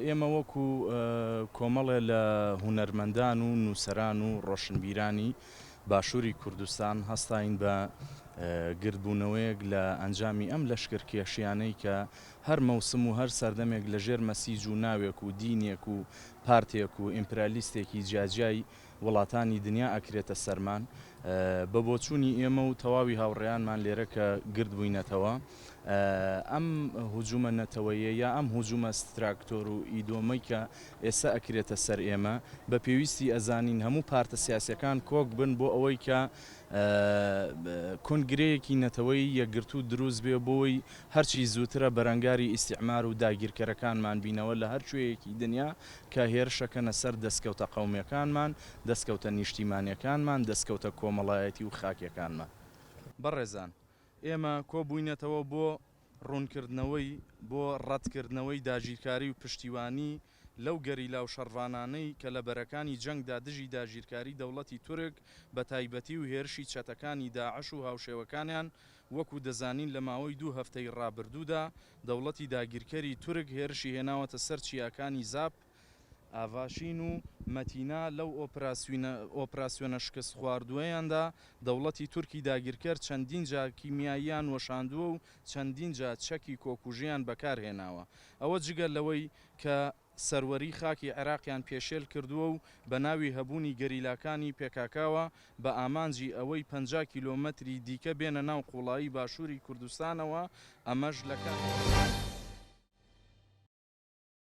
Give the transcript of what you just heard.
ئێمە وەکو کۆمەڵێ لە هونەرمەندان و نووسەران و ڕۆشنبیرانی باشووری کوردستان هەستاین بە گردبوونەوەیەک لە ئەنجامی ئەم لەشکرکێشیانەی کە هەر مەوسم و هەر سەردەمێک لەژێر مەسیج و ناوێک و دینێک و پارتێک و ئیمپریالیستێکی جیاجیای وڵاتانی دنیا ئەکرێتە سەرمان بە بۆچوونی ئێمە و تەواوی هاوڕێیانمان لێرە کە گرد بووینەتەوە. ئەم هجوومە نەتەوەیە یا ئەم هجوومە ستراکتۆر و ئیدۆمەی کە ئێستا ئەکرێتە سەر ئێمە بە پێویستی ئەزانین هەموو پارتە سیاسەکان کۆک بن بۆ ئەوەی کە کۆنگرەیەکی نەتەوەی یەکگرتوو دروست بێ بۆی هەرچی زووترە بەرەنگاری ئیسیعمار و داگیرکەرەکانمان بینەوە لە هەر کوێیەکی دنیا کە هێرشەکەنە سەر دەستکەوتە قەومیەکانمان، دەستکەوتە نیشتیمانیەکانمان، دەستکەوتە کۆمەڵایەتی و خاکیەکانمان. بەڕێزان، ئێمە کۆبووینەتەوە بۆ ڕوونکردنەوەی بۆ ڕەتکردنەوەی داگیرکاری و پشتیوانی لەو گەریلا و شەڕوانانەی کە لە بەرەکانی جەنگدا دژی داگیرکاری دەوڵەتی تورک بە تایبەتی و هێرشی چەتەکانی داعش و هاوشێوەکانیان وەکو دەزانین لە ماوەی 2 هەفتەی ڕابردوودا دەوڵەتی داگیرکەری تورک هێرشی هێناوەتە سەر چیاکانی زاپ، ئاڤاشین و مەتینا. لەو ئۆپراسیۆنە شکست خواردووەیاندا دەوڵەتی تورکی داگیرکەر چەندین جا کیمیاییان وەشاندووە و چەندین جا چەکی کۆکوژیان بەکارهێناوە. ئەوە جگەل لەوەی کە سەروەری خاکی عێراقیان پێشێل کردووە و بە ناوی هەبوونی گەریلاکانی پێکاکاوە بە ئامانجی ئەوەی 50 کیلۆمەتری دیکە بێنە ناو قوڵایی باشووری کوردستانەوە. ئەمەش لەکات